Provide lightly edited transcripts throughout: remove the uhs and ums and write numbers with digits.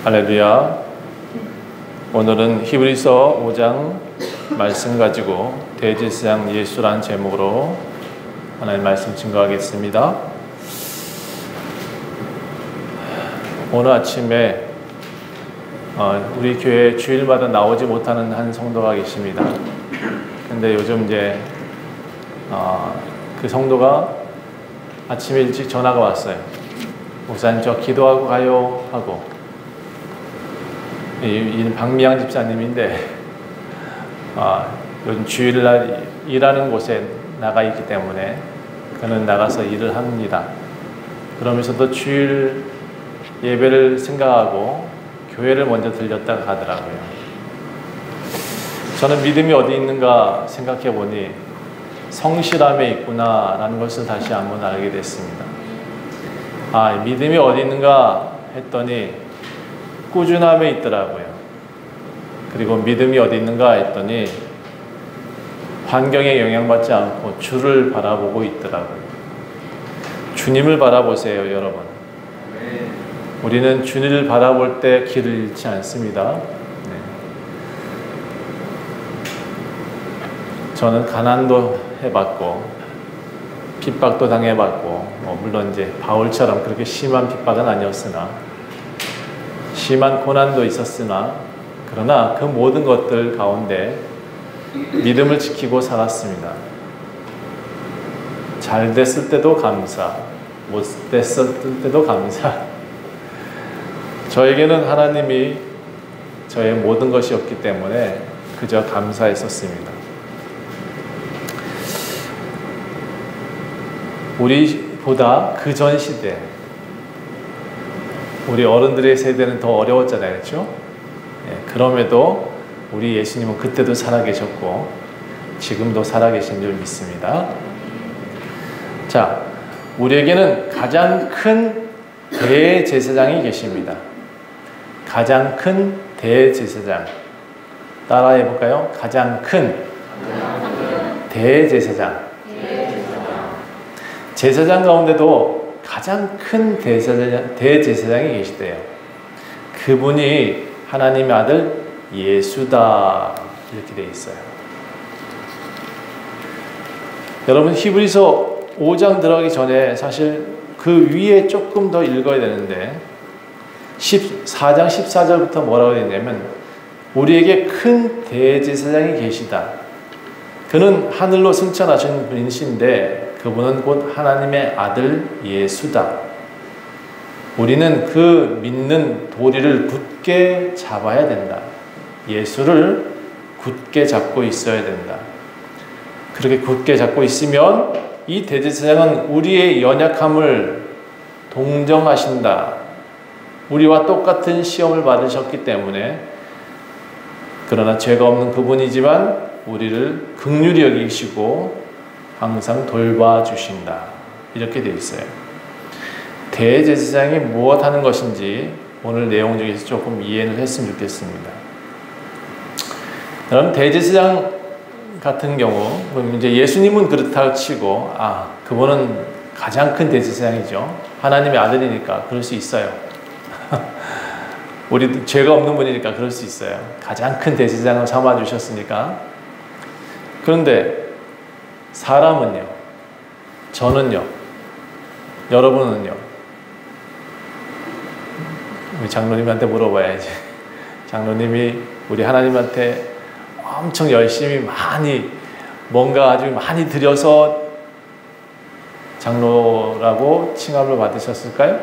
할렐루야. 오늘은 히브리서 5장 말씀 가지고 대제사장 예수라는 제목으로 하나님 말씀 증거하겠습니다. 오늘 아침에 우리 교회 주일마다 나오지 못하는 한 성도가 계십니다. 근데 요즘 이제 그 성도가 아침에 일찍 전화가 왔어요. 목사님, 저 기도하고 가요 하고. 이 박미양 집사님인데 요즘 주일날 일하는 곳에 나가 있기 때문에 그는 나가서 일을 합니다. 그러면서도 주일 예배를 생각하고 교회를 먼저 들렸다가 가더라고요. 저는 믿음이 어디 있는가 생각해 보니 성실함에 있구나라는 것을 다시 한번 알게 됐습니다. 믿음이 어디 있는가 했더니 꾸준함에 있더라고요. 그리고 믿음이 어디 있는가 했더니 환경에 영향받지 않고 주를 바라보고 있더라고요. 주님을 바라보세요, 여러분. 우리는 주님을 바라볼 때 길을 잃지 않습니다. 저는 가난도 해봤고 핍박도 당해봤고 물론 이제 바울처럼 그렇게 심한 핍박은 아니었으나 심한 고난도 있었으나 그러나 그 모든 것들 가운데 믿음을 지키고 살았습니다. 잘 됐을 때도 감사, 못 됐을 때도 감사. 저에게는 하나님이 저의 모든 것이었기 때문에 그저 감사했었습니다. 우리보다 그 전 시대, 우리 어른들의 세대는 더 어려웠잖아요, 그렇죠? 그럼에도 우리 예수님은 그때도 살아계셨고 지금도 살아계신 줄 믿습니다. 자, 우리에게는 가장 큰 대제사장이 계십니다. 가장 큰 대제사장. 따라해 볼까요? 가장 큰 대제사장. 제사장 가운데도 가장 큰 대제사장이 계시대요. 그분이 하나님의 아들 예수다, 이렇게 되어 있어요. 여러분, 히브리서 5장 들어가기 전에 사실 그 위에 조금 더 읽어야 되는데 4장 14절부터 뭐라고 되어 있냐면 우리에게 큰 대제사장이 계시다. 그는 하늘로 승천하신 분이신데 그분은 곧 하나님의 아들 예수다. 우리는 그 믿는 도리를 굳게 잡아야 된다. 예수를 굳게 잡고 있어야 된다. 그렇게 굳게 잡고 있으면 이 대제사장은 우리의 연약함을 동정하신다. 우리와 똑같은 시험을 받으셨기 때문에 그러나 죄가 없는 그분이지만 우리를 긍휼히 여기시고 항상 돌봐주신다. 이렇게 되어 있어요. 대제사장이 무엇 하는 것인지 오늘 내용 중에서 조금 이해를 했으면 좋겠습니다. 여러분, 대제사장 같은 경우 이제 예수님은 그렇다고 치고 그분은 가장 큰 대제사장이죠. 하나님의 아들이니까 그럴 수 있어요. 우리 죄가 없는 분이니까 그럴 수 있어요. 가장 큰 대제사장을 삼아주셨으니까. 그런데 사람은요, 저는요, 여러분은요, 우리 장로님한테 물어봐야지. 장로님이 우리 하나님한테 엄청 열심히 많이 뭔가 아주 많이 드려서 장로라고 칭함을 받으셨을까요?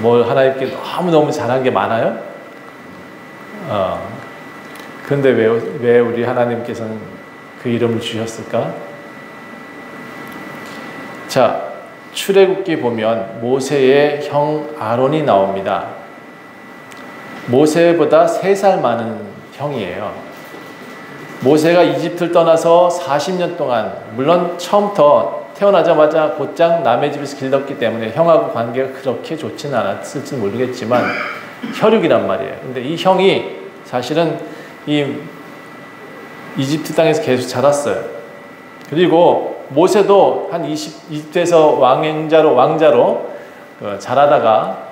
하나님께 너무너무 잘한 게 많아요? 근데 왜 우리 하나님께서는 그 이름을 주셨을까? 자, 출애굽기 보면 모세의 형 아론이 나옵니다. 모세보다 3살 많은 형이에요. 모세가 이집트를 떠나서 40년 동안, 물론 처음부터 태어나자마자 곧장 남의 집에서 길렀기 때문에 형하고 관계가 그렇게 좋지는 않았을지 모르겠지만 혈육이란 말이에요. 근데 이 형이 사실은 이 이집트 땅에서 계속 자랐어요. 그리고 모세도 한 20대에서 왕자로 자라다가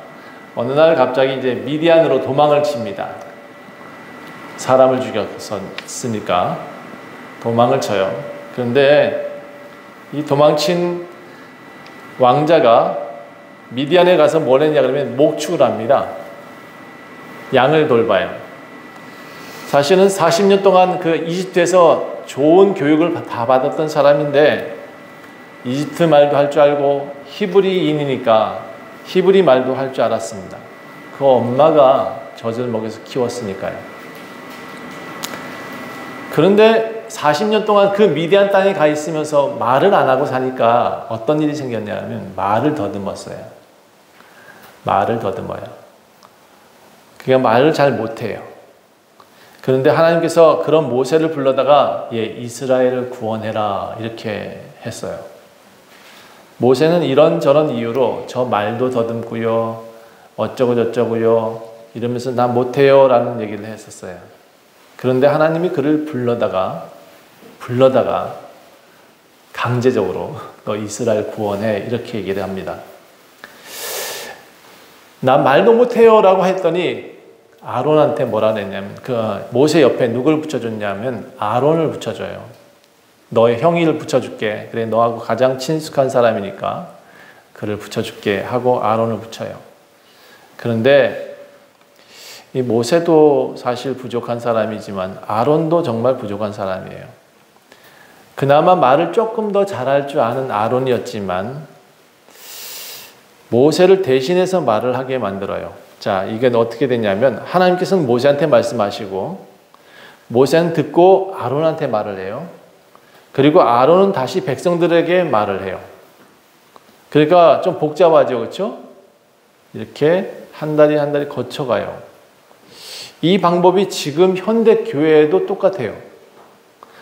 어느 날 갑자기 이제 미디안으로 도망을 칩니다. 사람을 죽였으니까 도망을 쳐요. 그런데 이 도망친 왕자가 미디안에 가서 뭘 했냐 그러면 목축을 합니다. 양을 돌봐요. 사실은 40년 동안 그 이집트에서 좋은 교육을 다 받았던 사람인데 이집트 말도 할 줄 알고 히브리인이니까 히브리 말도 할 줄 알았습니다. 그 엄마가 젖을 먹여서 키웠으니까요. 그런데 40년 동안 그 미디안 땅에 가 있으면서 말을 안 하고 사니까 어떤 일이 생겼냐면 말을 더듬었어요. 말을 더듬어요. 그러니까 말을 잘 못해요. 그런데 하나님께서 그런 모세를 불러다가 이스라엘을 구원해라 이렇게 했어요. 모세는 이런저런 이유로 저 말도 더듬고요, 어쩌고 저쩌고요 이러면서 나 못해요 라는 얘기를 했었어요. 그런데 하나님이 그를 불러다가 강제적으로 너 이스라엘 구원해 이렇게 얘기를 합니다. 나 말도 못해요 라고 했더니 아론한테 뭐라 했냐면 그 모세 옆에 누굴 붙여줬냐면 아론을 붙여줘요. 너의 형이를 붙여줄게. 그래 너하고 가장 친숙한 사람이니까 그를 붙여줄게 하고 아론을 붙여요. 그런데 이 모세도 사실 부족한 사람이지만 아론도 정말 부족한 사람이에요. 그나마 말을 조금 더 잘할 줄 아는 아론이었지만 모세를 대신해서 말을 하게 만들어요. 자, 이게 어떻게 되냐면 하나님께서는 모세한테 말씀하시고 모세는 듣고 아론한테 말을 해요. 그리고 아론은 다시 백성들에게 말을 해요. 그러니까 좀 복잡하죠, 그렇죠? 이렇게 한 달이 한 달이 거쳐가요. 이 방법이 지금 현대 교회에도 똑같아요.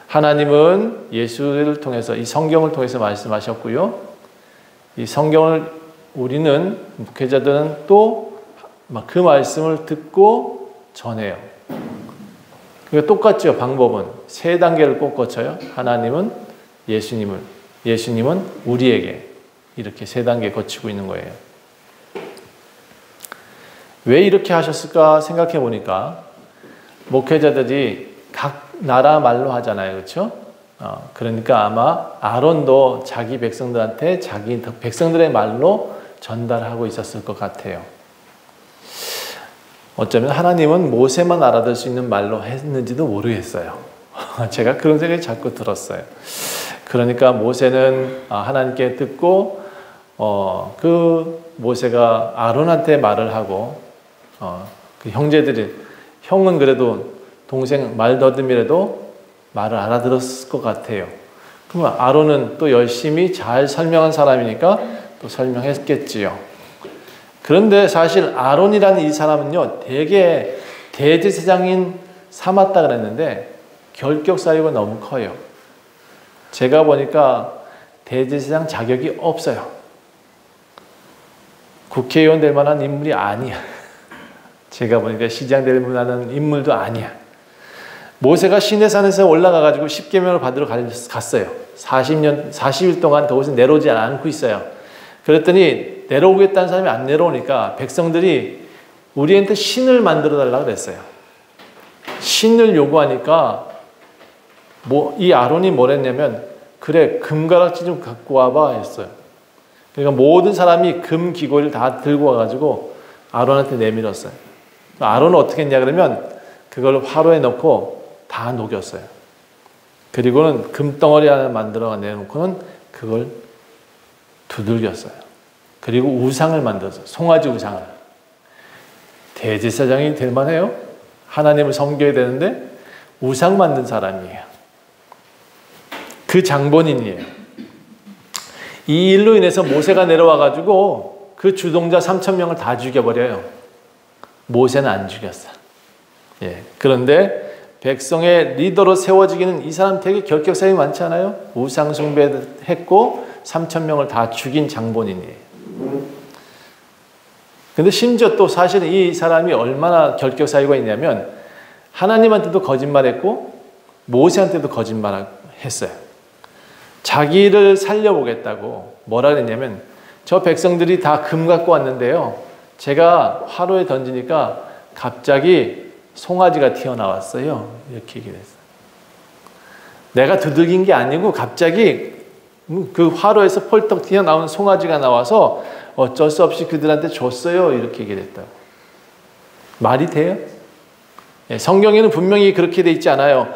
하나님은 예수를 통해서 이 성경을 통해서 말씀하셨고요. 이 성경을 우리는 목회자들은 또 그 말씀을 듣고 전해요. 그러니까 똑같죠. 방법은 세 단계를 꼭 거쳐요. 하나님은 예수님은 우리에게 이렇게 세 단계 거치고 있는 거예요. 왜 이렇게 하셨을까 생각해 보니까 목회자들이 각 나라 말로 하잖아요. 그렇죠? 그러니까 아마 아론도 자기 백성들한테 자기 백성들의 말로 전달하고 있었을 것 같아요. 어쩌면 하나님은 모세만 알아들 수 있는 말로 했는지도 모르겠어요. 제가 그런 생각이 자꾸 들었어요. 그러니까 모세는 하나님께 듣고 그 모세가 아론한테 말을 하고 그 형제들이 형은 그래도 동생 말 더듬이라도 말을 알아들었을 것 같아요. 그러면 아론은 또 열심히 잘 설명한 사람이니까 또 설명했겠지요. 그런데 사실 아론이라는 이 사람은요, 되게 대제사장인 삼았다 그랬는데 결격 사유가 너무 커요. 제가 보니까 대제사장 자격이 없어요. 국회의원 될 만한 인물이 아니야. 제가 보니까 시장 될 만한 인물도 아니야. 모세가 시내산에서 올라가가지고 십계명을 받으러 갔어요. 40일 동안 그곳에 내려오지 않고 있어요. 그랬더니 내려오겠다는 사람이 안 내려오니까 백성들이 우리한테 신을 만들어 달라고 그랬어요. 신을 요구하니까 이 아론이 뭘 했냐면 그래 금가락지 좀 갖고 와봐 했어요. 그러니까 모든 사람이 금 기고를 다 들고 와가지고 아론한테 내밀었어요. 아론은 어떻게 했냐 그러면 그걸 화로에 넣고 다 녹였어요. 그리고는 금덩어리 하나 만들어 내놓고는 그걸 두들겼어요. 그리고 우상을 만들었어요. 송아지 우상을. 대제사장이 될 만해요? 하나님을 섬겨야 되는데 우상 만든 사람이에요. 그 장본인이에요. 이 일로 인해서 모세가 내려와가지고 그 주동자 3,000명을 다 죽여버려요. 모세는 안 죽였어. 그런데 백성의 리더로 세워지기는 이 사람 되게 결격사이 많지 않아요? 우상 숭배했고 3,000명을 다 죽인 장본인이에요. 근데 심지어 또 사실은 이 사람이 얼마나 결격 사유가 있냐면 하나님한테도 거짓말했고 모세한테도 거짓말했어요. 자기를 살려보겠다고 뭐라 그랬냐면 저 백성들이 다 금 갖고 왔는데요. 제가 화로에 던지니까 갑자기 송아지가 튀어나왔어요. 이렇게 얘기를 했어요. 내가 두들긴 게 아니고 갑자기 그 화로에서 펄떡 튀어나온 송아지가 나와서 어쩔 수 없이 그들한테 줬어요. 이렇게 얘기를 했다. 말이 돼요? 성경에는 분명히 그렇게 돼 있지 않아요.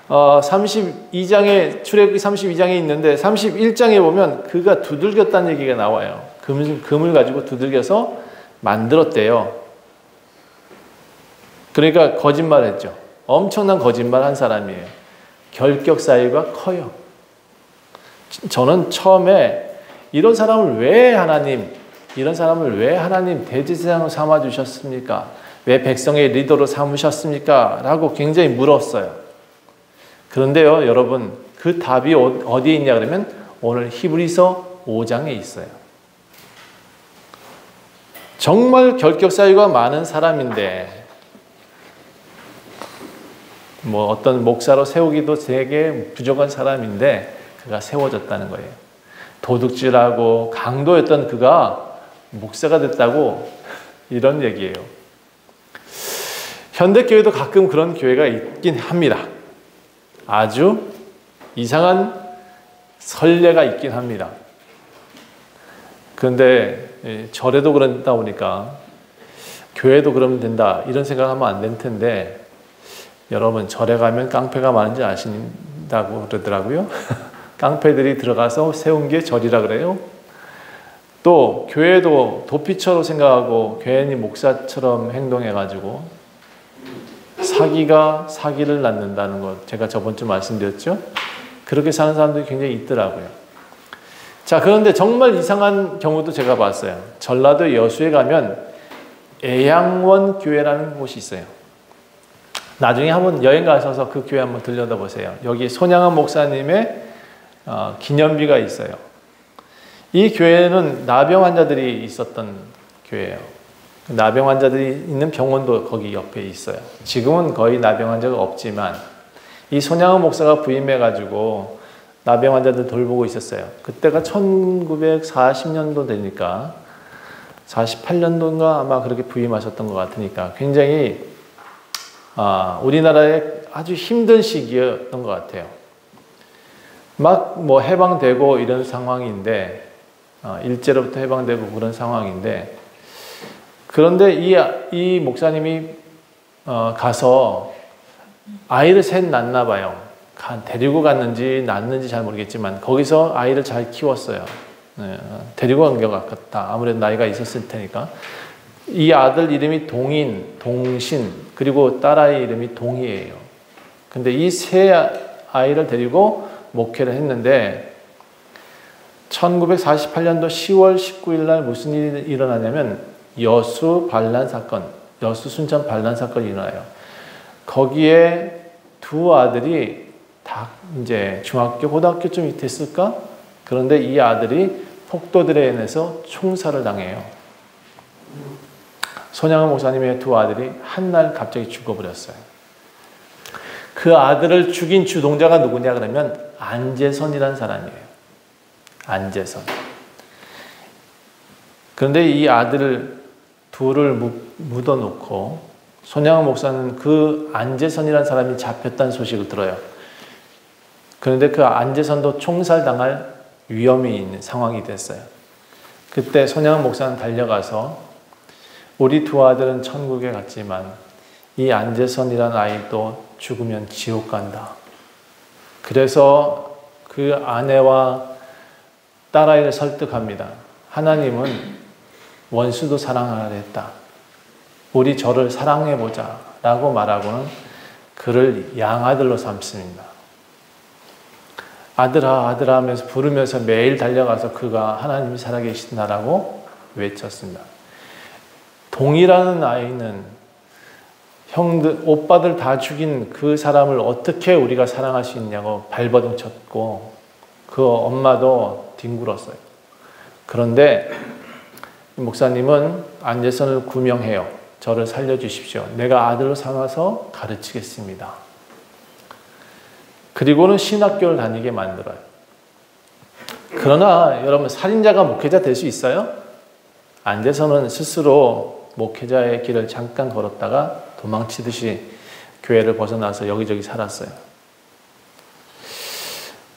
32장에 출애굽기 32장에 있는데 31장에 보면 그가 두들겼다는 얘기가 나와요. 금을 가지고 두들겨서 만들었대요. 그러니까 거짓말했죠. 엄청난 거짓말 한 사람이에요. 결격 사유가 커요. 저는 처음에 이런 사람을 왜 하나님 대제사장으로 삼아 주셨습니까? 왜 백성의 리더로 삼으셨습니까? 라고 굉장히 물었어요. 그런데요, 여러분, 그 답이 어디에 있냐 그러면 오늘 히브리서 5장에 있어요. 정말 결격 사유가 많은 사람인데 어떤 목사로 세우기도 되게 부족한 사람인데 그가 세워졌다는 거예요. 도둑질하고 강도였던 그가 목사가 됐다고 이런 얘기예요. 현대교회도 가끔 그런 교회가 있긴 합니다. 아주 이상한 선례가 있긴 합니다. 그런데 절에도 그런다 보니까 교회도 그러면 된다 이런 생각하면 안 될 텐데 여러분 절에 가면 깡패가 많은지 아신다고 그러더라고요. 깡패들이 들어가서 세운 게 절이라 그래요. 또 교회도 도피처로 생각하고 괜히 목사처럼 행동해가지고 사기가 사기를 낳는다는 것 제가 저번 주 말씀드렸죠. 그렇게 사는 사람들이 굉장히 있더라고요. 자, 그런데 정말 이상한 경우도 제가 봤어요. 전라도 여수에 가면 애양원 교회라는 곳이 있어요. 나중에 한번 여행 가셔서 그 교회 한번 들려다보세요. 여기 손양한 목사님의 기념비가 있어요. 이 교회는 나병 환자들이 있었던 교회예요. 나병 환자들이 있는 병원도 거기 옆에 있어요. 지금은 거의 나병 환자가 없지만 이 손양은 목사가 부임해가지고 나병 환자들 돌보고 있었어요. 그때가 1940년도 되니까 48년도인가 아마 그렇게 부임하셨던 것 같으니까 굉장히 우리나라에 아주 힘든 시기였던 것 같아요. 막 해방되고 이런 상황인데 일제로부터 해방되고 그런 상황인데 그런데 이 목사님이 가서 아이를 셋 낳나 봐요. 데리고 갔는지 낳는지 잘 모르겠지만 거기서 아이를 잘 키웠어요. 데리고 간 것 같다. 아무래도 나이가 있었을 테니까. 이 아들 이름이 동인, 동신, 그리고 딸아이 이름이 동희예요. 근데 이 세 아이를 데리고 목회를 했는데 1948년도 10월 19일 날 무슨 일이 일어나냐면 여수 반란 사건, 여수 순천 반란 사건이 일어나요. 거기에 두 아들이 다 이제 중학교, 고등학교쯤 됐을까? 그런데 이 아들이 폭도들에 의해서 총살을 당해요. 손양은 목사님의 두 아들이 한날 갑자기 죽어버렸어요. 그 아들을 죽인 주동자가 누구냐 그러면 안재선이라는 사람이에요. 안재선. 그런데 이 아들을 둘을 묻어놓고 손양은 목사는 그 안재선이라는 사람이 잡혔다는 소식을 들어요. 그런데 그 안재선도 총살당할 위험이 있는 상황이 됐어요. 그때 손양은 목사는 달려가서 우리 두 아들은 천국에 갔지만 이 안재선이라는 아이도 죽으면 지옥 간다. 그래서 그 아내와 딸아이를 설득합니다. 하나님은 원수도 사랑하라 했다. 우리 저를 사랑해보자 라고 말하고는 그를 양아들로 삼습니다. 아들아 아들아 하면서 부르면서 매일 달려가서 그가 하나님이 살아계신다라고 외쳤습니다. 동이라는 아이는 형들, 오빠들 다 죽인 그 사람을 어떻게 우리가 사랑할 수 있냐고 발버둥 쳤고 그 엄마도 뒹굴었어요. 그런데 목사님은 안재선을 구명해요. 저를 살려주십시오. 내가 아들로 삼아서 가르치겠습니다. 그리고는 신학교를 다니게 만들어요. 그러나 여러분 살인자가 목회자 될 수 있어요? 안재선은 스스로 목회자의 길을 잠깐 걸었다가 도망치듯이 교회를 벗어나서 여기저기 살았어요.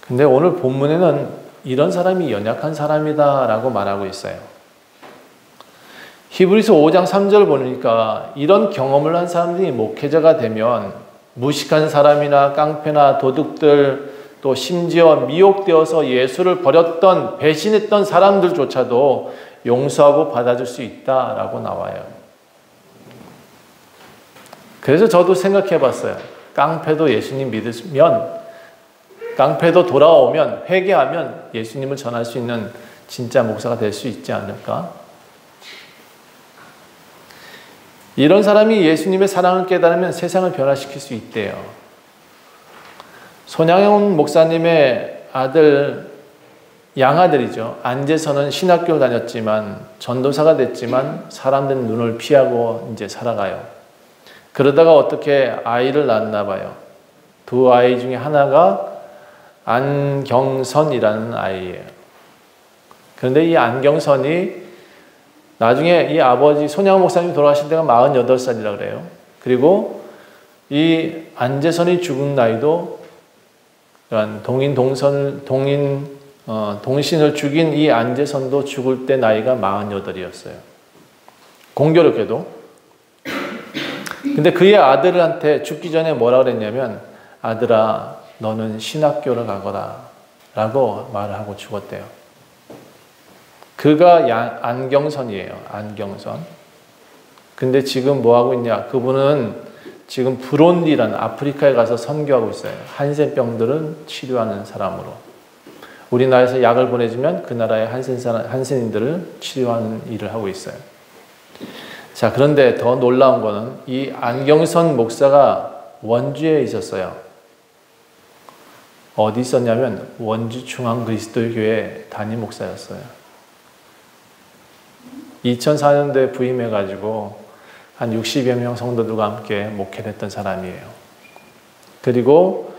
근데 오늘 본문에는 이런 사람이 연약한 사람이다 라고 말하고 있어요. 히브리서 5장 3절 보니까 이런 경험을 한 사람들이 목회자가 되면 무식한 사람이나 깡패나 도둑들, 또 심지어 미혹되어서 예수를 버렸던 배신했던 사람들조차도 용서하고 받아줄 수 있다라고 나와요. 그래서 저도 생각해 봤어요. 깡패도 예수님 믿으면, 깡패도 돌아오면, 회개하면 예수님을 전할 수 있는 진짜 목사가 될 수 있지 않을까? 이런 사람이 예수님의 사랑을 깨달으면 세상을 변화시킬 수 있대요. 손양현 목사님의 아들, 양아들이죠. 안재선은 신학교를 다녔지만 전도사가 됐지만 사람들은 눈을 피하고 이제 살아가요. 그러다가 어떻게 아이를 낳았나 봐요. 두 아이 중에 하나가 안경선이라는 아이예요. 그런데 이 안경선이 나중에 이 아버지 손양현 목사님이 돌아가신 때가 48살이라 그래요. 그리고 이 안재선이 죽은 나이도 동신을 죽인 이 안재선도 죽을 때 나이가 48이었어요. 공교롭게도. 근데 그의 아들한테 죽기 전에 뭐라 그랬냐면, 아들아, 너는 신학교를 가거라 라고 말을 하고 죽었대요. 그가 안경선이에요. 안경선. 근데 지금 뭐 하고 있냐? 그분은 지금 브론디라는 아프리카에 가서 선교하고 있어요. 한센병들은 치료하는 사람으로. 우리나라에서 약을 보내주면 그 나라의 한센인들을 치료하는 일을 하고 있어요. 자, 그런데 더 놀라운 거는 이 안경선 목사가 원주에 있었어요. 어디 있었냐면 원주 중앙그리스도교회 담임 목사였어요. 2004년도에 부임해가지고 한 60여 명 성도들과 함께 목회를 했던 사람이에요. 그리고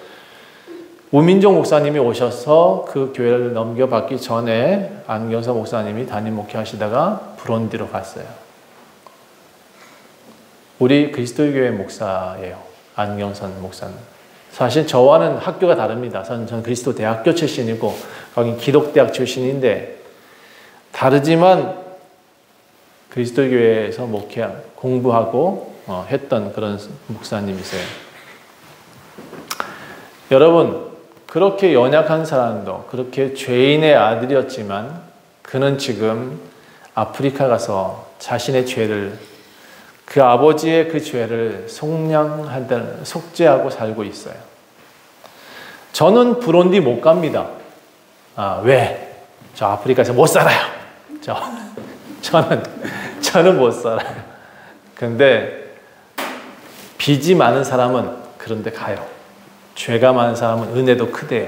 우민종 목사님이 오셔서 그 교회를 넘겨받기 전에 안경선 목사님이 담임 목회하시다가 브론디로 갔어요. 우리 그리스도교회 목사예요. 안경선 목사는. 사실 저와는 학교가 다릅니다. 저는 그리스도 대학교 출신이고 거긴 기독대학 출신인데 다르지만 그리스도교회에서 공부하고 했던 그런 목사님이세요. 여러분, 그렇게 연약한 사람도 그렇게 죄인의 아들이었지만 그는 지금 아프리카 가서 자신의 죄를, 그 아버지의 그 죄를 속죄하고 살고 있어요. 저는 브론디 못 갑니다. 왜? 저 아프리카에서 못 살아요. 저는 못 살아요. 근데 빚이 많은 사람은 그런 데 가요. 죄가 많은 사람은 은혜도 크대요.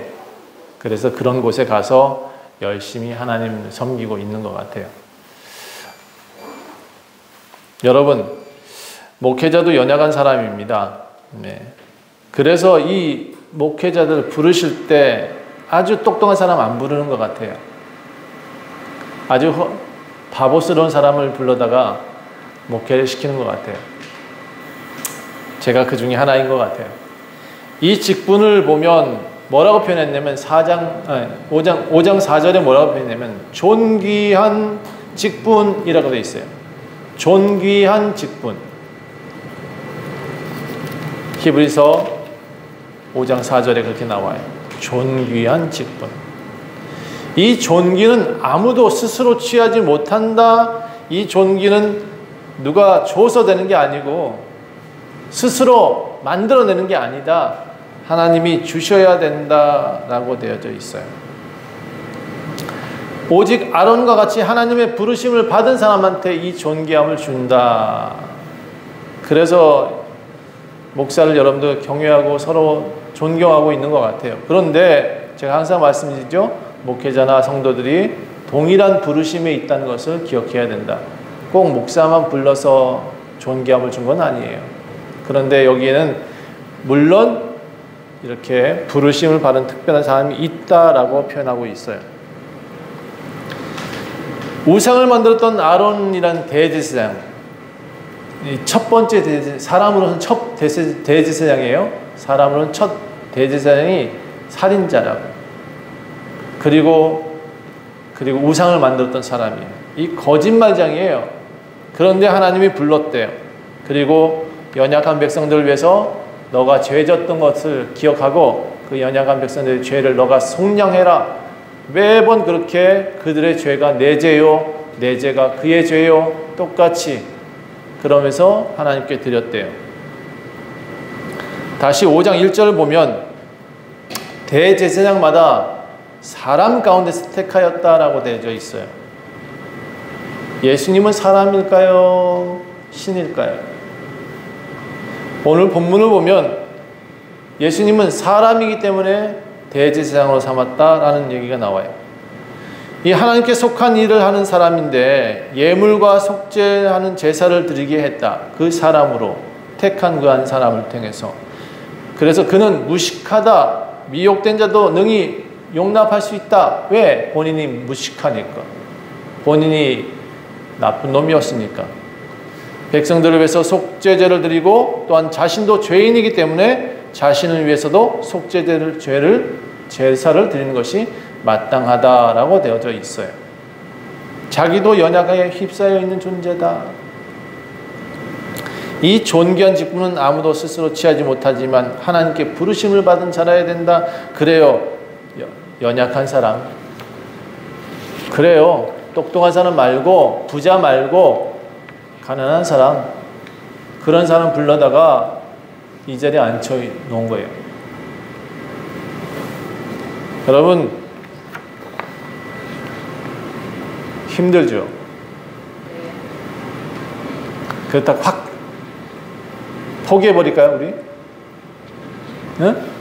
그래서 그런 곳에 가서 열심히 하나님 섬기고 있는 것 같아요. 여러분, 목회자도 연약한 사람입니다. 네. 그래서 이 목회자들 부르실 때 아주 똑똑한 사람 안 부르는 것 같아요. 아주 바보스러운 사람을 불러다가 목회를 시키는 것 같아요. 제가 그 중에 하나인 것 같아요. 이 직분을 보면 뭐라고 표현했냐면 5장 4절에 뭐라고 표현했냐면 존귀한 직분이라고 되어 있어요. 존귀한 직분. 히브리서 5장 4절에 그렇게 나와요. 존귀한 직분. 이 존귀는 아무도 스스로 취하지 못한다. 이 존귀는 누가 줘서 되는 게 아니고 스스로 만들어내는 게 아니다. 하나님이 주셔야 된다라고 되어져 있어요. 오직 아론과 같이 하나님의 부르심을 받은 사람한테 이 존귀함을 준다. 그래서 목사를 여러분들 경외하고 서로 존경하고 있는 것 같아요. 그런데 제가 항상 말씀드리죠. 목회자나 성도들이 동일한 부르심에 있다는 것을 기억해야 된다. 꼭 목사만 불러서 존귀함을 준 건 아니에요. 그런데 여기에는 물론 이렇게 부르심을 받은 특별한 사람이 있다라고 표현하고 있어요. 우상을 만들었던 아론이란 대제사장, 첫 번째 사람으로는 첫 대제사장이에요. 사람으로는 첫 대제사장이 살인자라고. 그리고 우상을 만들었던 사람이에요. 이 거짓말장이에요. 그런데 하나님이 불렀대요. 그리고 연약한 백성들을 위해서 너가 죄졌던 것을 기억하고 그 연약한 백성들의 죄를 너가 속량해라. 매번 그렇게 그들의 죄가 내 죄요, 내 죄가 그의 죄요, 똑같이 그러면서 하나님께 드렸대요. 다시 5장 1절을 보면 대제사장마다 사람 가운데서 택하였다라고 되어 있어요. 예수님은 사람일까요? 신일까요? 오늘 본문을 보면 예수님은 사람이기 때문에 대제사장으로 삼았다라는 얘기가 나와요. 이 하나님께 속한 일을 하는 사람인데 예물과 속죄하는 제사를 드리게 했다. 그 사람으로 택한 그 한 사람을 통해서. 그래서 그는 무식하다. 미혹된 자도 능히 용납할 수 있다. 왜? 본인이 무식하니까. 본인이 나쁜 놈이었으니까. 백성들을 위해서 속죄제를 드리고 또한 자신도 죄인이기 때문에 자신을 위해서도 제사를 드리는 것이 마땅하다라고 되어져 있어요. 자기도 연약하게 휩싸여 있는 존재다. 이 존귀한 직분은 아무도 스스로 취하지 못하지만 하나님께 부르심을 받은 자라야 된다. 그래요. 연약한 사람. 그래요. 똑똑한 사람 말고 부자 말고 가난한 사람. 그런 사람 불러다가 이 자리에 앉혀 놓은 거예요. 여러분 힘들죠? 그렇다고 확 포기해버릴까요 우리? 응?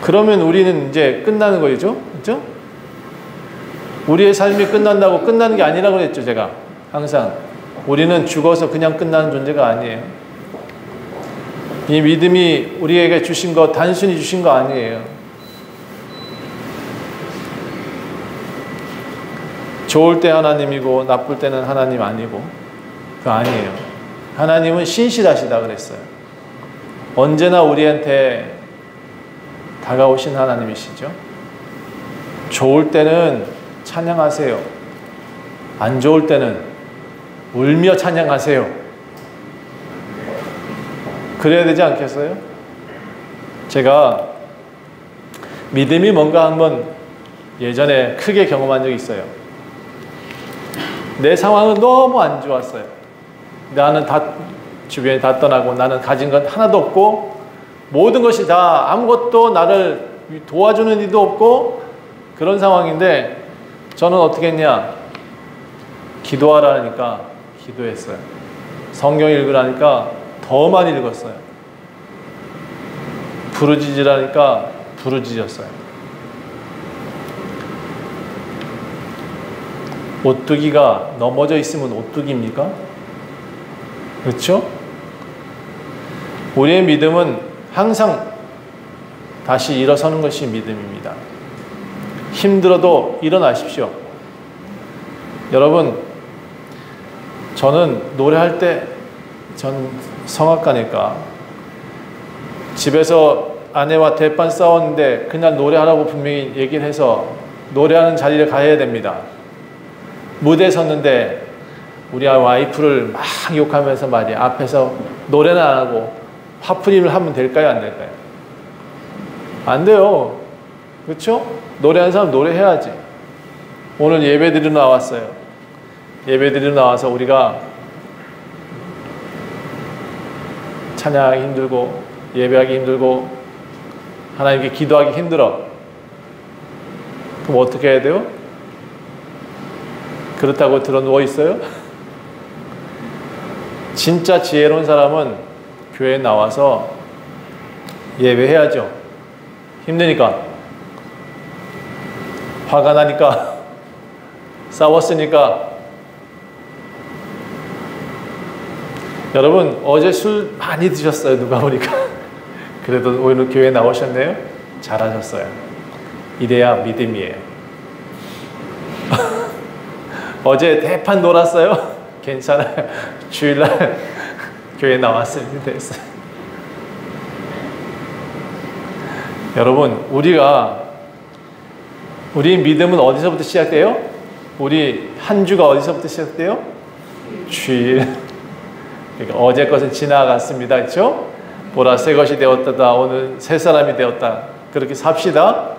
그러면 우리는 이제 끝나는 거죠? 그렇죠? 우리의 삶이 끝난다고 끝나는 게 아니라고 그랬죠 제가 항상. 우리는 죽어서 그냥 끝나는 존재가 아니에요. 이 믿음이 우리에게 주신 거 단순히 주신 거 아니에요. 좋을 때 하나님이고 나쁠 때는 하나님 아니고 그거 아니에요. 하나님은 신실하시다 그랬어요. 언제나 우리한테 다가오신 하나님이시죠. 좋을 때는 찬양하세요. 안 좋을 때는 울며 찬양하세요. 그래야 되지 않겠어요? 제가 믿음이 뭔가 한번 예전에 크게 경험한 적이 있어요. 내 상황은 너무 안 좋았어요. 나는 주변에 다 떠나고 나는 가진 건 하나도 없고 모든 것이 다 아무것도 나를 도와주는 이도 없고 그런 상황인데 저는 어떻게 했냐? 기도하라니까 기도했어요. 성경 읽으라니까 더 많이 읽었어요. 부르짖으라니까 부르짖었어요. 오뚜기가 넘어져 있으면 오뚜기입니까? 그렇죠? 우리의 믿음은 항상 다시 일어서는 것이 믿음입니다. 힘들어도 일어나십시오. 여러분, 저는 노래할 때, 전 성악가니까 집에서 아내와 대판 싸웠는데 그날 노래하라고 분명히 얘기를 해서 노래하는 자리를 가야 됩니다. 무대에 섰는데 우리 와이프를 막 욕하면서 말이야 앞에서 노래는 안 하고 화풀이를 하면 될까요? 안 될까요? 안 돼요. 그렇죠? 노래하는 사람 노래해야지. 오늘 예배 드리러 나왔어요. 예배 드리러 나와서 우리가 찬양하기 힘들고 예배하기 힘들고 하나님께 기도하기 힘들어. 그럼 어떻게 해야 돼요? 그렇다고 들어 누워 있어요? 진짜 지혜로운 사람은 교회에 나와서 예배해야죠. 힘드니까, 화가 나니까, 싸웠으니까. 여러분 어제 술 많이 드셨어요. 누가 보니까. 그래도 오늘 교회에 나오셨네요. 잘하셨어요. 이래야 믿음이에요. 어제 대판 놀았어요? 괜찮아요. 주일날 교회 나왔으면 됐어요. 여러분, 우리 믿음은 어디서부터 시작돼요? 우리 한 주가 어디서부터 시작돼요? 주일. 그러니까 어제 것은 지나갔습니다. 그렇죠? 보라 새 것이 되었다. 오늘 새 사람이 되었다. 그렇게 삽시다.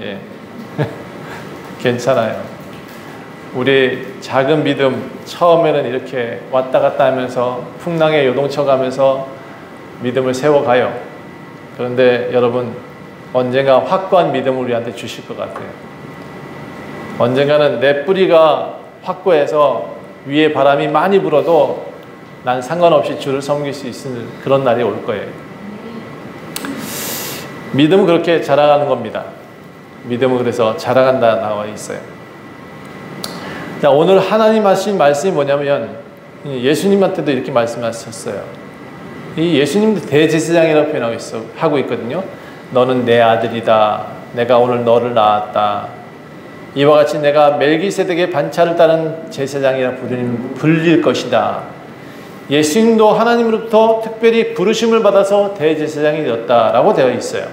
예. 괜찮아요. 우리 작은 믿음 처음에는 이렇게 왔다 갔다 하면서 풍랑에 요동쳐가면서 믿음을 세워가요. 그런데 여러분, 언젠가 확고한 믿음을 우리한테 주실 것 같아요. 언젠가는 내 뿌리가 확고해서 위에 바람이 많이 불어도 난 상관없이 주를 섬길 수 있는 그런 날이 올 거예요. 믿음은 그렇게 자라가는 겁니다. 믿음은 그래서 자라간다 나와 있어요. 자, 오늘 하나님 하신 말씀이 뭐냐면 예수님한테도 이렇게 말씀하셨어요. 이 예수님도 대제사장이라고 하고 있거든요. 너는 내 아들이다. 내가 오늘 너를 낳았다. 이와 같이 내가 멜기세덱의 반차를 따른 제사장이라 불릴 것이다. 예수님도 하나님으로부터 특별히 부르심을 받아서 대제사장이 되었다라고 되어 있어요.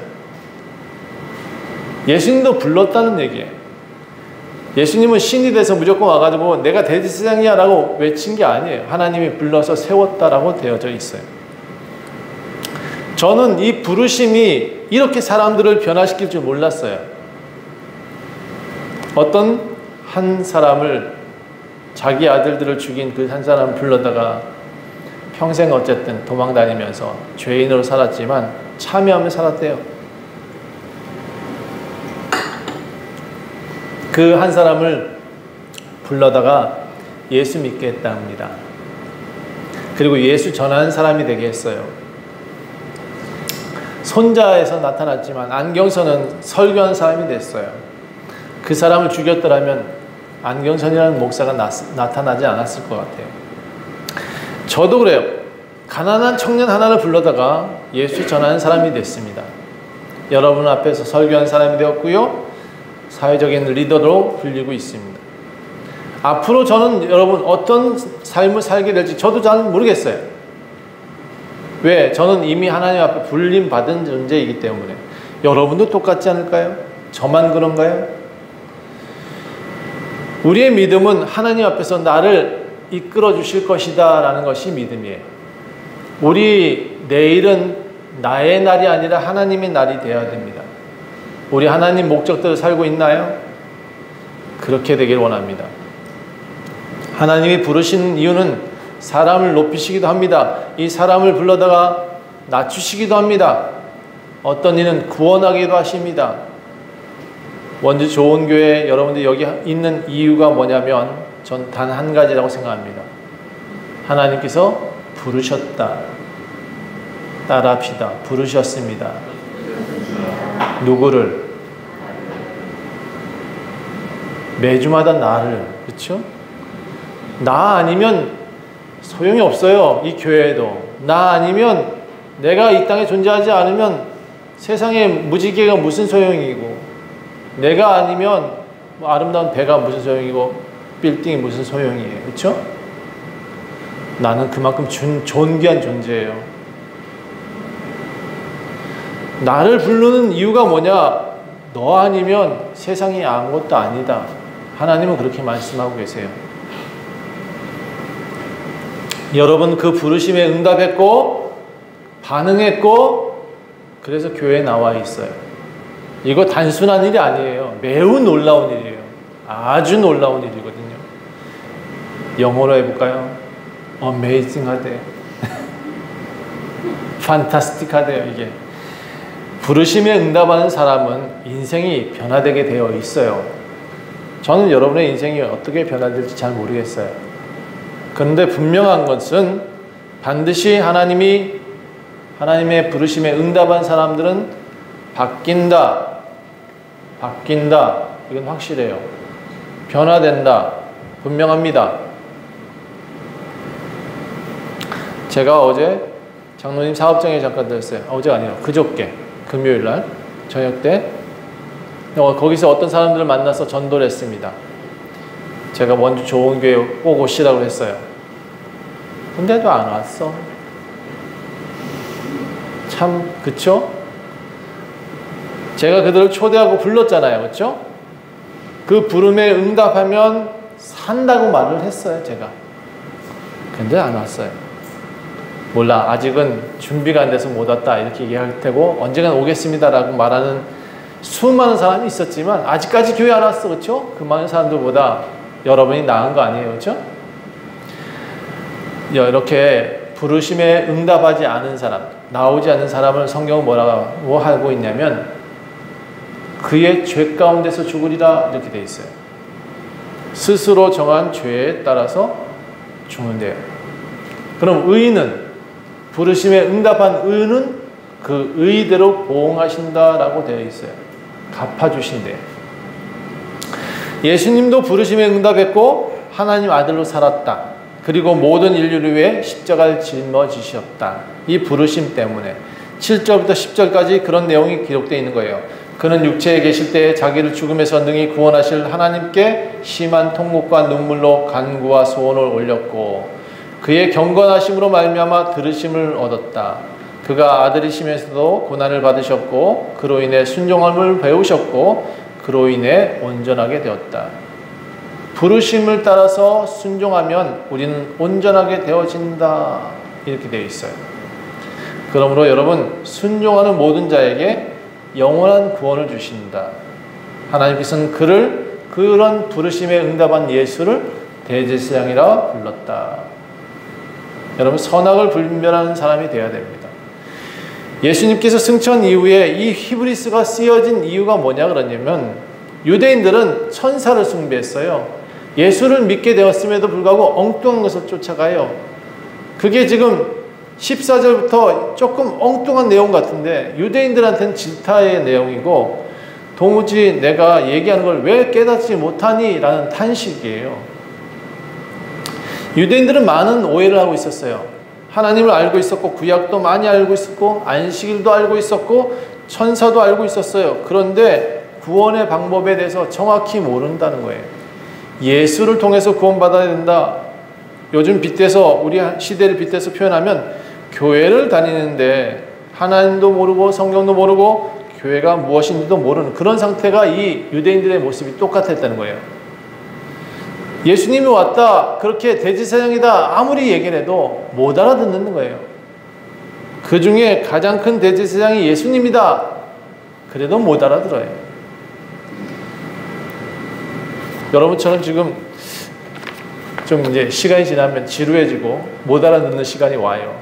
예수님도 불렀다는 얘기예요. 예수님은 신이 돼서 무조건 와가지고 내가 대제사장이야 라고 외친 게 아니에요. 하나님이 불러서 세웠다라고 되어져 있어요. 저는 이 부르심이 이렇게 사람들을 변화시킬 줄 몰랐어요. 어떤 한 사람을, 자기 아들들을 죽인 그 한 사람을 불러다가 평생 어쨌든 도망다니면서 죄인으로 살았지만 참여하며 살았대요. 그 한 사람을 불러다가 예수 믿게 했다 합니다. 그리고 예수 전하는 사람이 되게 했어요. 손자에서 나타났지만 안경선은 설교하는 사람이 됐어요. 그 사람을 죽였더라면 안경선이라는 목사가 나타나지 않았을 것 같아요. 저도 그래요. 가난한 청년 하나를 불러다가 예수 전하는 사람이 됐습니다. 여러분 앞에서 설교한 사람이 되었고요. 사회적인 리더로 불리고 있습니다. 앞으로 저는 여러분 어떤 삶을 살게 될지 저도 잘 모르겠어요. 왜? 저는 이미 하나님 앞에 불림받은 존재이기 때문에. 여러분도 똑같지 않을까요? 저만 그런가요? 우리의 믿음은 하나님 앞에서 나를 이끌어 주실 것이다 라는 것이 믿음이에요. 우리 내일은 나의 날이 아니라 하나님의 날이 되어야 됩니다. 우리 하나님 목적대로 살고 있나요? 그렇게 되길 원합니다. 하나님이 부르신 이유는 사람을 높이시기도 합니다. 이 사람을 불러다가 낮추시기도 합니다. 어떤 이는 구원하기도 하십니다. 원주 좋은 교회 여러분들 여기 있는 이유가 뭐냐면 전 단 한 가지라고 생각합니다. 하나님께서 부르셨다. 따라합시다. 부르셨습니다. 누구를? 매주마다 나를. 그렇죠? 나 아니면 소용이 없어요. 이 교회에도. 나 아니면 내가 이 땅에 존재하지 않으면 세상에 무지개가 무슨 소용이고, 내가 아니면 뭐 아름다운 배가 무슨 소용이고 빌딩이 무슨 소용이에요. 그렇죠? 나는 그만큼 존귀한 존재예요. 나를 부르는 이유가 뭐냐? 너 아니면 세상이 아무것도 아니다. 하나님은 그렇게 말씀하고 계세요. 여러분 그 부르심에 응답했고 반응했고 그래서 교회에 나와 있어요. 이거 단순한 일이 아니에요. 매우 놀라운 일이에요. 아주 놀라운 일이거든요. 영어로 해볼까요? Amazing하대요. Fantastic하대요. 이게 부르심에 응답하는 사람은 인생이 변화되게 되어 있어요. 저는 여러분의 인생이 어떻게 변화될지 잘 모르겠어요. 그런데 분명한 것은 반드시 하나님의 부르심에 응답한 사람들은 바뀐다. 이건 확실해요. 변화된다. 분명합니다. 제가 어제 장로님 사업장에 잠깐 들었어요. 어제가 아니라 그저께 금요일날 저녁 때 거기서 어떤 사람들을 만나서 전도를 했습니다. 제가 먼저 좋은 교회 꼭 오시라고 했어요. 근데도 안 왔어. 참, 그쵸? 제가 그들을 초대하고 불렀잖아요. 그쵸? 그 부름에 응답하면 산다고 말을 했어요, 제가. 근데 안 왔어요. 몰라, 아직은 준비가 안 돼서 못 왔다 이렇게 얘기할 테고, 언젠간 오겠습니다라고 말하는 수많은 사람이 있었지만 아직까지 교회 안 왔어. 그쵸? 그 많은 사람들보다 여러분이 나은 거 아니에요. 그쵸? 이렇게 부르심에 응답하지 않은 사람, 나오지 않는 사람을 성경은 뭐라고 하고 있냐면 그의 죄 가운데서 죽으리라 이렇게 돼 있어요. 스스로 정한 죄에 따라서 죽는데요. 그럼 의인은, 부르심에 응답한 의인은 그 의대로 보응하신다라고 되어 있어요. 갚아주신대요. 예수님도 부르심에 응답했고 하나님 아들로 살았다. 그리고 모든 인류를 위해 십자가를 짊어지셨다. 이 부르심 때문에 7절부터 10절까지 그런 내용이 기록되어 있는 거예요. 그는 육체에 계실 때에 자기를 죽음에서 능히 구원하실 하나님께 심한 통곡과 눈물로 간구와 소원을 올렸고 그의 경건하심으로 말미암아 들으심을 얻었다. 그가 아들이시면서도 고난을 받으셨고 그로 인해 순종함을 배우셨고 그로 인해 온전하게 되었다. 부르심을 따라서 순종하면 우리는 온전하게 되어진다. 이렇게 되어 있어요. 그러므로 여러분, 순종하는 모든 자에게 영원한 구원을 주신다. 하나님께서는 그를 그런 부르심에 응답한 예수를 대제사장이라 불렀다. 여러분, 선악을 분별하는 사람이 되어야 됩니다. 예수님께서 승천 이후에 이 히브리스가 쓰여진 이유가 뭐냐 그러냐면 유대인들은 천사를 숭배했어요. 예수를 믿게 되었음에도 불구하고 엉뚱한 것을 쫓아가요. 그게 지금 14절부터 조금 엉뚱한 내용 같은데 유대인들한테는 질타의 내용이고 도무지 내가 얘기하는 걸 왜 깨닫지 못하니? 라는 탄식이에요. 유대인들은 많은 오해를 하고 있었어요. 하나님을 알고 있었고 구약도 많이 알고 있었고 안식일도 알고 있었고 천사도 알고 있었어요. 그런데 구원의 방법에 대해서 정확히 모른다는 거예요. 예수를 통해서 구원받아야 된다. 요즘 빗대서 우리 시대를 빗대서 표현하면 교회를 다니는데 하나님도 모르고 성경도 모르고 교회가 무엇인지도 모르는 그런 상태가 이 유대인들의 모습이 똑같았다는 거예요. 예수님이 왔다, 그렇게 대제사장이다 아무리 얘기를 해도 못 알아듣는 거예요. 그 중에 가장 큰 대제사장이 예수님이다 그래도 못 알아들어요. 여러분처럼 지금 좀 이제 시간이 지나면 지루해지고 못 알아듣는 시간이 와요.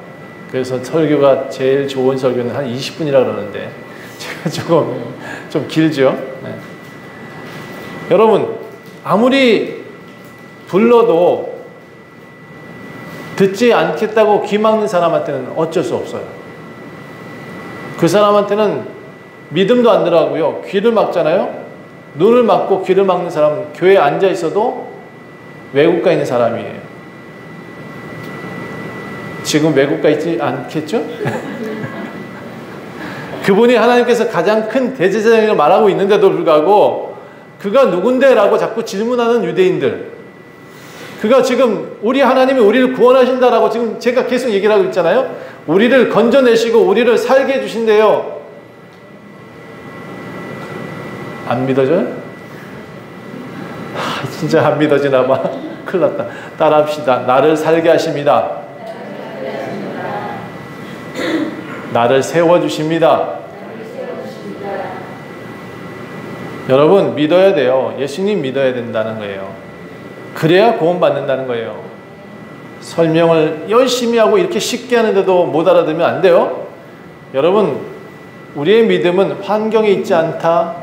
그래서 설교가 제일 좋은 설교는 한 20분이라 그러는데 제가 조금 좀 길죠. 네. 여러분 아무리 불러도 듣지 않겠다고 귀 막는 사람한테는 어쩔 수 없어요. 그 사람한테는 믿음도 안 들어가고요. 귀를 막잖아요. 눈을 막고 귀를 막는 사람은 교회에 앉아 있어도 외국가 있는 사람이에요. 지금 외국가 있지 않겠죠? 그분이 하나님께서 가장 큰 대제사장이라고 말하고 있는데도 불구하고 그가 누군데? 라고 자꾸 질문하는 유대인들. 그가 지금 우리 하나님이 우리를 구원하신다라고 지금 제가 계속 얘기를 하고 있잖아요. 우리를 건져내시고 우리를 살게 해주신대요. 안 믿어져요? 진짜 안 믿어지나 봐. 큰일 났다. 따라합시다. 나를 살게 하십니다. 나를 세워주십니다. 여러분 믿어야 돼요. 예수님 믿어야 된다는 거예요. 그래야 구원받는다는 거예요. 설명을 열심히 하고 이렇게 쉽게 하는데도 못 알아들으면 안 돼요. 여러분 우리의 믿음은 환경에 있지 않다.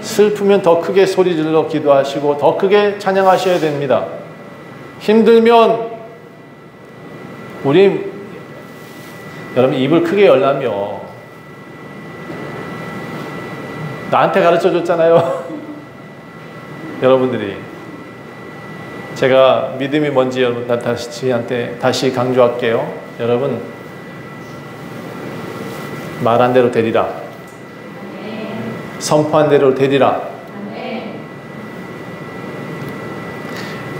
슬프면 더 크게 소리 질러 기도하시고 더 크게 찬양하셔야 됩니다. 힘들면 여러분 입을 크게 열라며 나한테 가르쳐 줬잖아요. 여러분들이. 제가 믿음이 뭔지 여러분 다시 강조할게요. 여러분 말한 대로 되리라. 선포한 대로 되리라.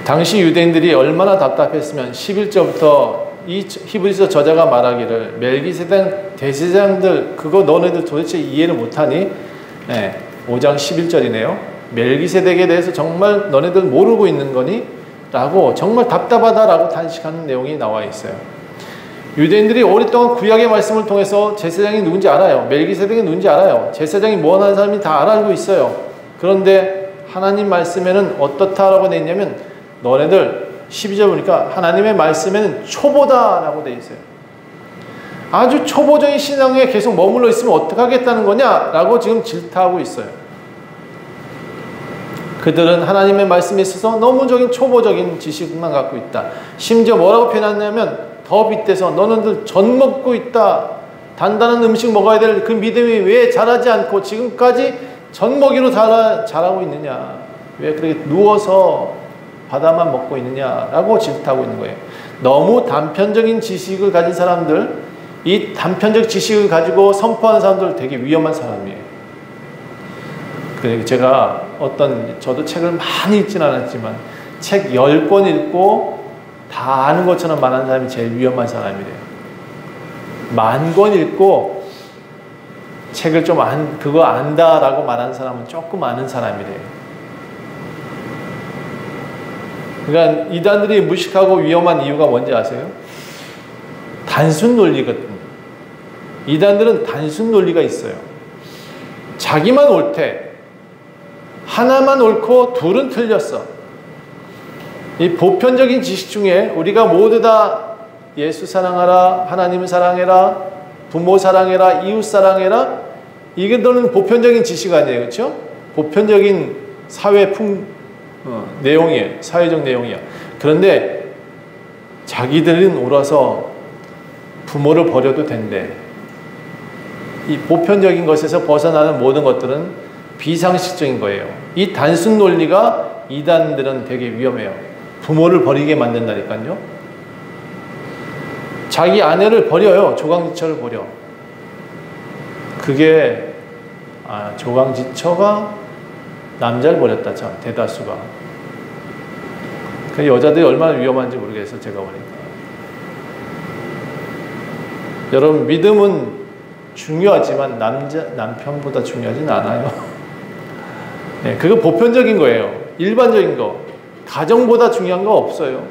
당시 유대인들이 얼마나 답답했으면 11절부터 이 히브리서 저자가 말하기를 멜기세덱 대제사장들 그거 너네들 도대체 이해를 못하니? 5장 11절이네요. 멜기세덱에 대해서 정말 너네들 모르고 있는 거니? 라고 정말 답답하다라고 탄식하는 내용이 나와 있어요. 유대인들이 오랫동안 구약의 말씀을 통해서 제사장이 누군지 알아요. 멜기세덱이 누군지 알아요. 제사장이 뭐 하는 사람이 다 알고 있어요. 그런데 하나님 말씀에는 어떻다라고 되어 있냐면 너네들 12절 보니까 하나님의 말씀에는 초보다라고 되어 있어요. 아주 초보적인 신앙에 계속 머물러 있으면 어떡하겠다는 거냐라고 지금 질타하고 있어요. 그들은 하나님의 말씀에 있어서 너무적인 초보적인 지식만 갖고 있다. 심지어 뭐라고 표현하냐면 더 빗대서 너네들 젖 먹고 있다. 단단한 음식 먹어야 될 그 믿음이 왜 자라지 않고 지금까지 젖 먹이로 자라고 있느냐. 왜 그렇게 누워서 바다만 먹고 있느냐라고 질타하고 있는 거예요. 너무 단편적인 지식을 가진 사람들, 이 단편적 지식을 가지고 선포하는 사람들 되게 위험한 사람이에요. 제가 저도 책을 많이 읽진 않았지만 책 10권 읽고 다 아는 것처럼 말하는 사람이 제일 위험한 사람이래요. 10,000권 읽고 책을 좀 그거 안다라고 말하는 사람은 조금 아는 사람이래요. 그러니까 이단들이 무식하고 위험한 이유가 뭔지 아세요? 단순 논리거든요. 이단들은 단순 논리가 있어요. 자기만 옳대. 하나만 옳고 둘은 틀렸어. 이 보편적인 지식 중에 우리가 모두 다 예수 사랑하라, 하나님을 사랑해라, 부모 사랑해라, 이웃 사랑해라. 이게 너는 보편적인 지식 아니에요, 그렇죠? 보편적인 내용이에요. 사회적 내용이야. 그런데 자기들은 옳아서 부모를 버려도 된대. 이 보편적인 것에서 벗어나는 모든 것들은 비상식적인 거예요. 이 단순 논리가 이단들은 되게 위험해요. 부모를 버리게 만든다니까요. 자기 아내를 버려요. 조강지처를 버려. 그게 조강지처가 남자를 버렸다. 참 대다수가. 그 여자들이 얼마나 위험한지 모르겠어. 제가 보니까. 여러분 믿음은 중요하지만 남편보다 중요하진 않아요. 네, 그거 보편적인 거예요. 일반적인 거. 가정보다 중요한 거 없어요.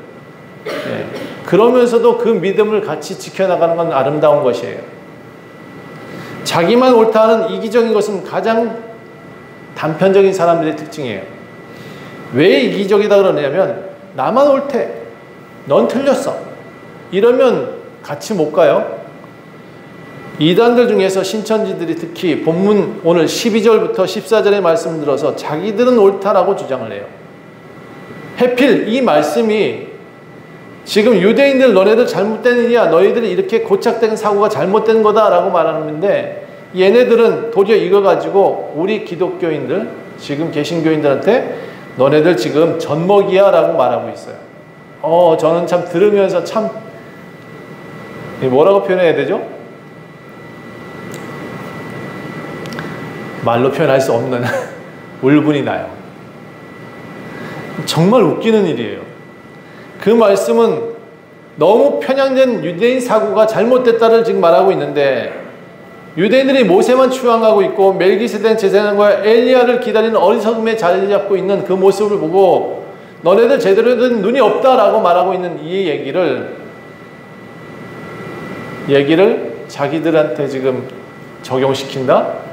네, 그러면서도 그 믿음을 같이 지켜나가는 건 아름다운 것이에요. 자기만 옳다는 이기적인 것은 가장 단편적인 사람들의 특징이에요. 왜 이기적이다 그러냐면 나만 옳대. 넌 틀렸어. 이러면 같이 못 가요. 이단들 중에서 신천지들이 특히 본문 오늘 12절부터 14절의 말씀을 들어서 자기들은 옳다라고 주장을 해요. 해필 이 말씀이 지금 유대인들 너네들 잘못된 일이야. 너희들이 이렇게 고착된 사고가 잘못된 거다라고 말하는데 얘네들은 도리어 이거 가지고 우리 기독교인들 지금 개신교인들한테 너네들 지금 젖먹이야 라고 말하고 있어요. 저는 참 들으면서 참 뭐라고 표현해야 되죠? 말로 표현할 수 없는 울분이 나요. 정말 웃기는 일이에요. 그 말씀은 너무 편향된 유대인 사고가 잘못됐다를 지금 말하고 있는데 유대인들이 모세만 추앙하고 있고 멜기세덱 제사장과 엘리야를 기다리는 어리석음에 자리 잡고 있는 그 모습을 보고 너네들 제대로 된 눈이 없다라고 말하고 있는 이 얘기를 자기들한테 지금 적용시킨다?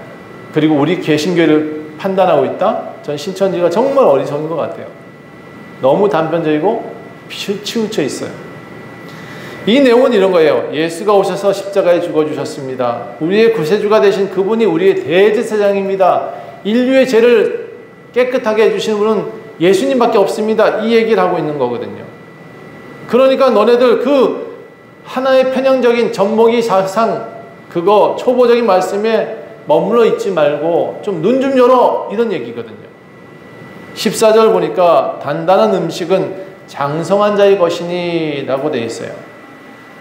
그리고 우리 개신교를 판단하고 있다? 전 신천지가 정말 어리석은 것 같아요. 너무 단편적이고 치우쳐 있어요. 이 내용은 이런 거예요. 예수가 오셔서 십자가에 죽어주셨습니다. 우리의 구세주가 되신 그분이 우리의 대제사장입니다. 인류의 죄를 깨끗하게 해주시는 분은 예수님밖에 없습니다. 이 얘기를 하고 있는 거거든요. 그러니까 너네들 그 하나의 편향적인 젖먹이 사상 그거 초보적인 말씀에 머물러 있지 말고 좀 눈 좀 열어 이런 얘기거든요. 14절 보니까 단단한 음식은 장성한 자의 것이니 라고 되어 있어요.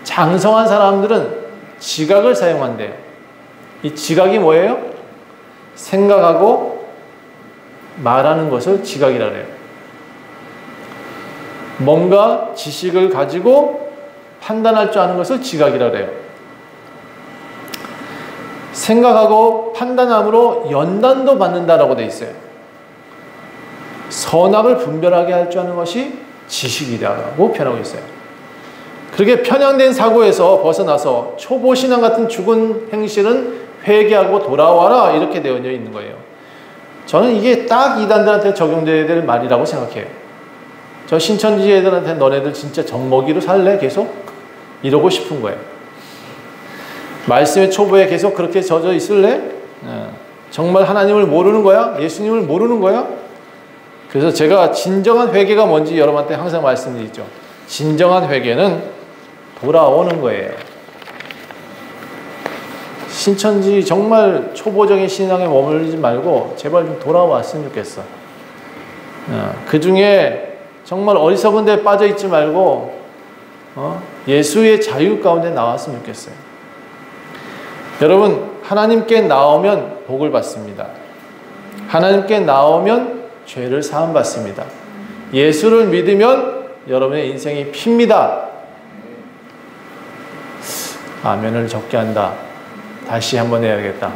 장성한 사람들은 지각을 사용한대요. 이 지각이 뭐예요? 생각하고 말하는 것을 지각이라 해요. 뭔가 지식을 가지고 판단할 줄 아는 것을 지각이라고 해요. 생각하고 판단함으로 연단도 받는다라고 되어 있어요. 선악을 분별하게 할 줄 아는 것이 지식이라고 표현하고 있어요. 그렇게 편향된 사고에서 벗어나서 초보신앙 같은 죽은 행실은 회개하고 돌아와라 이렇게 되어 있는 거예요. 저는 이게 딱 이단들한테 적용되어야 될 말이라고 생각해요. 저 신천지 애들한테 너네들 진짜 젖먹이로 살래? 계속? 이러고 싶은 거예요. 말씀의 초보에 계속 그렇게 젖어 있을래? 정말 하나님을 모르는 거야? 예수님을 모르는 거야? 그래서 제가 진정한 회개가 뭔지 여러분한테 항상 말씀드리죠. 진정한 회개는 돌아오는 거예요. 신천지 정말 초보적인 신앙에 머물지 말고 제발 좀 돌아왔으면 좋겠어. 그 중에 정말 어리석은 데 빠져 있지 말고 예수의 자유 가운데 나왔으면 좋겠어요. 여러분, 하나님께 나오면 복을 받습니다. 하나님께 나오면 죄를 사함 받습니다. 예수를 믿으면 여러분의 인생이 핍니다. 아멘을 적게 한다. 다시 한번 해야겠다.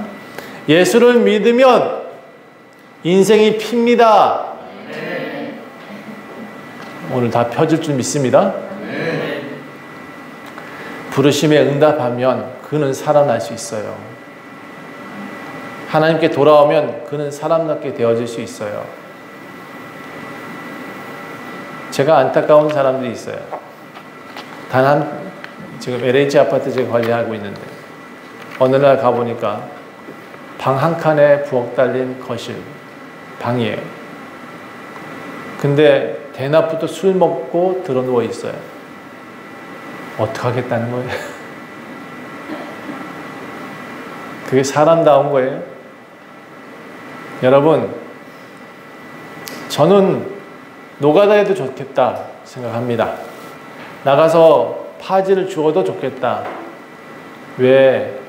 예수를 믿으면 인생이 핍니다. 오늘 다 펴질 줄 믿습니다. 부르심에 응답하면 그는 살아날 수 있어요. 하나님께 돌아오면 그는 사람답게 되어질 수 있어요. 제가 안타까운 사람들이 있어요. 지금 LH 아파트 제가 관리하고 있는데 어느 날 가보니까 방 한 칸에 부엌 달린 거실 방이에요. 근데 대낮부터 술 먹고 들어 누워 있어요. 어떡하겠다는 거예요? 그게 사람다운 거예요? 여러분, 저는 노가다해도 좋겠다 생각합니다. 나가서 파지를 주워도 좋겠다. 왜?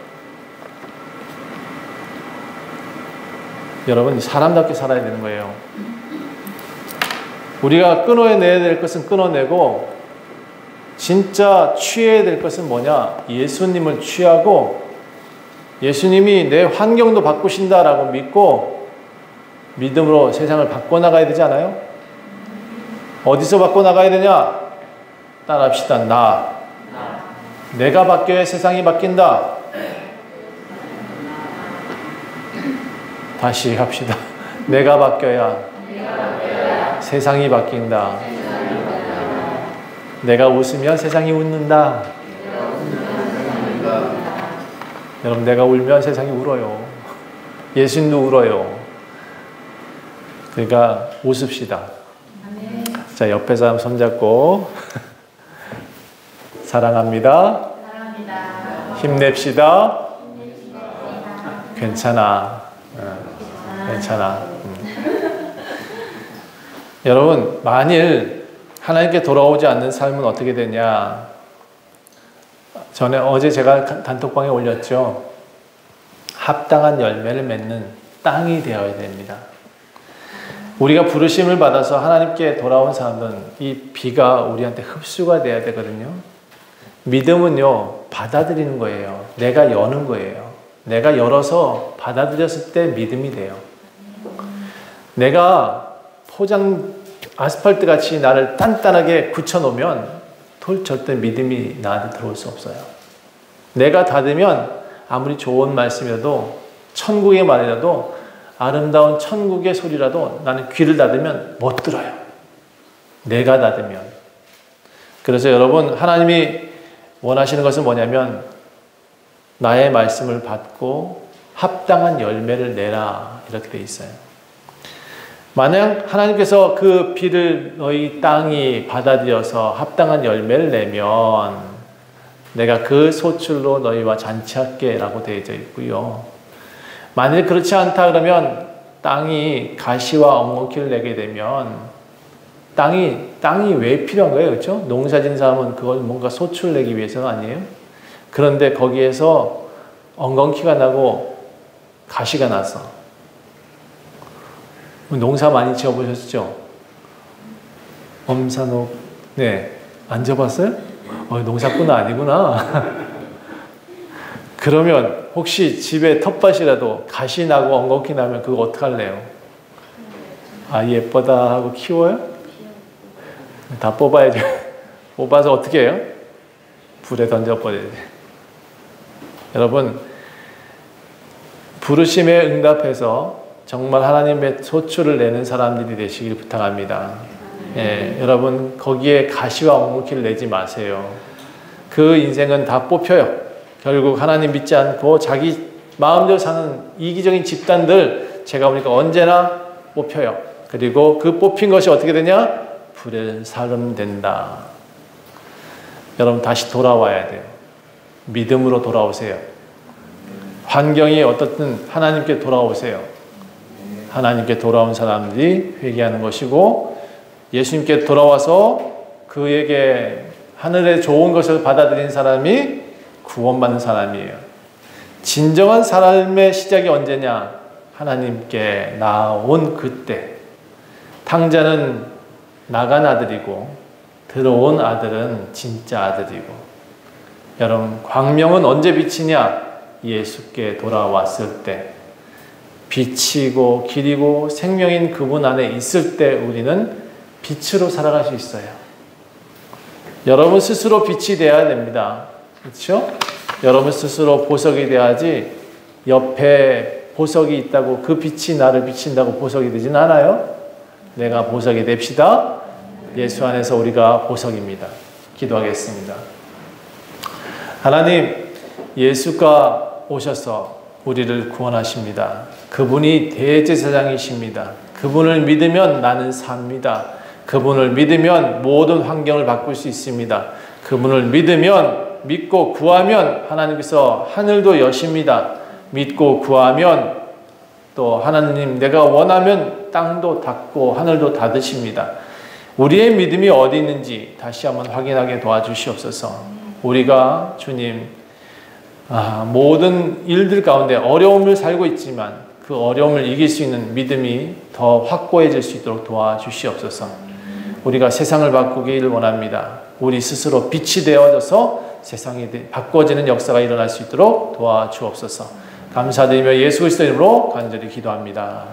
여러분, 사람답게 살아야 되는 거예요. 우리가 끊어내야 될 것은 끊어내고 진짜 취해야 될 것은 뭐냐? 예수님을 취하고 예수님이 내 환경도 바꾸신다라고 믿고 믿음으로 세상을 바꿔나가야 되지 않아요? 어디서 바꿔나가야 되냐? 따라합시다. 내가 바뀌어야 세상이 바뀐다. 다시 합시다. 내가 바뀌어야 세상이 바뀐다. 내가 웃으면 세상이 웃는다. 여러분, 내가 울면 세상이 울어요. 예수님도 울어요. 그러니까 웃읍시다. 자, 옆에 사람 손잡고 사랑합니다. 힘냅시다. 괜찮아. 괜찮아. 여러분, 만일 하나님께 돌아오지 않는 삶은 어떻게 되냐? 어제 제가 단톡방에 올렸죠. 합당한 열매를 맺는 땅이 되어야 됩니다. 우리가 부르심을 받아서 하나님께 돌아온 사람은 이 비가 우리한테 흡수가 돼야 되거든요. 믿음은요, 받아들이는 거예요. 내가 여는 거예요. 내가 열어서 받아들였을 때 믿음이 돼요. 내가 아스팔트 같이 나를 단단하게 굳혀놓으면 절대 믿음이 나한테 들어올 수 없어요. 내가 닫으면 아무리 좋은 말씀이라도 천국의 말이라도 아름다운 천국의 소리라도 나는 귀를 닫으면 못 들어요. 내가 닫으면. 그래서 여러분, 하나님이 원하시는 것은 뭐냐면 나의 말씀을 받고 합당한 열매를 내라 이렇게 돼 있어요. 만약 하나님께서 그 비를 너희 땅이 받아들여서 합당한 열매를 내면 내가 그 소출로 너희와 잔치할게 라고 되어져 있고요. 만일 그렇지 않다 그러면 땅이 가시와 엉겅퀴를 내게 되면 땅이 왜 필요한 거예요? 그렇죠? 농사 지은 사람은 그걸 뭔가 소출 내기 위해서가 아니에요? 그런데 거기에서 엉겅퀴가 나고 가시가 나서 농사 많이 지어보셨죠? 엄산옥 네, 안 접었어요? 농사꾼은 아니구나. 그러면 혹시 집에 텃밭이라도 가시 나고 엉겅퀴 나면 그거 어떡할래요? 아, 예쁘다 하고 키워요? 다 뽑아야죠. 뽑아서 어떻게 해요? 불에 던져버려야 돼. 여러분, 부르심에 응답해서 정말 하나님의 소출을 내는 사람들이 되시길 부탁합니다. 예, 여러분 거기에 가시와 엉겅퀴를 내지 마세요. 그 인생은 다 뽑혀요. 결국 하나님 믿지 않고 자기 마음대로 사는 이기적인 집단들 제가 보니까 언제나 뽑혀요. 그리고 그 뽑힌 것이 어떻게 되냐? 불에 사름된다. 여러분 다시 돌아와야 돼요. 믿음으로 돌아오세요. 환경이 어떻든 하나님께 돌아오세요. 하나님께 돌아온 사람들이 회개하는 것이고 예수님께 돌아와서 그에게 하늘의 좋은 것을 받아들인 사람이 구원받는 사람이에요. 진정한 삶의 시작이 언제냐? 하나님께 나온 그때. 탕자는 나간 아들이고 들어온 아들은 진짜 아들이고. 여러분 광명은 언제 비치냐? 예수께 돌아왔을 때. 빛이고 길이고 생명인 그분 안에 있을 때 우리는 빛으로 살아갈 수 있어요. 여러분 스스로 빛이 되어야 됩니다. 그렇죠? 여러분 스스로 보석이 돼야지 옆에 보석이 있다고 그 빛이 나를 비친다고 보석이 되진 않아요. 내가 보석이 됩시다. 예수 안에서 우리가 보석입니다. 기도하겠습니다. 하나님, 예수가 오셔서 우리를 구원하십니다. 그분이 대제사장이십니다. 그분을 믿으면 나는 삽니다. 그분을 믿으면 모든 환경을 바꿀 수 있습니다. 그분을 믿고 구하면 하나님께서 하늘도 여십니다. 믿고 구하면 또 하나님 내가 원하면 땅도 닫고 하늘도 닫으십니다. 우리의 믿음이 어디 있는지 다시 한번 확인하게 도와주시옵소서. 우리가 주님 모든 일들 가운데 어려움을 살고 있지만 그 어려움을 이길 수 있는 믿음이 더 확고해질 수 있도록 도와주시옵소서. 우리가 세상을 바꾸기를 원합니다. 우리 스스로 빛이 되어져서 세상이 바꿔지는 역사가 일어날 수 있도록 도와주옵소서. 감사드리며 예수 그리스도 이름으로 간절히 기도합니다.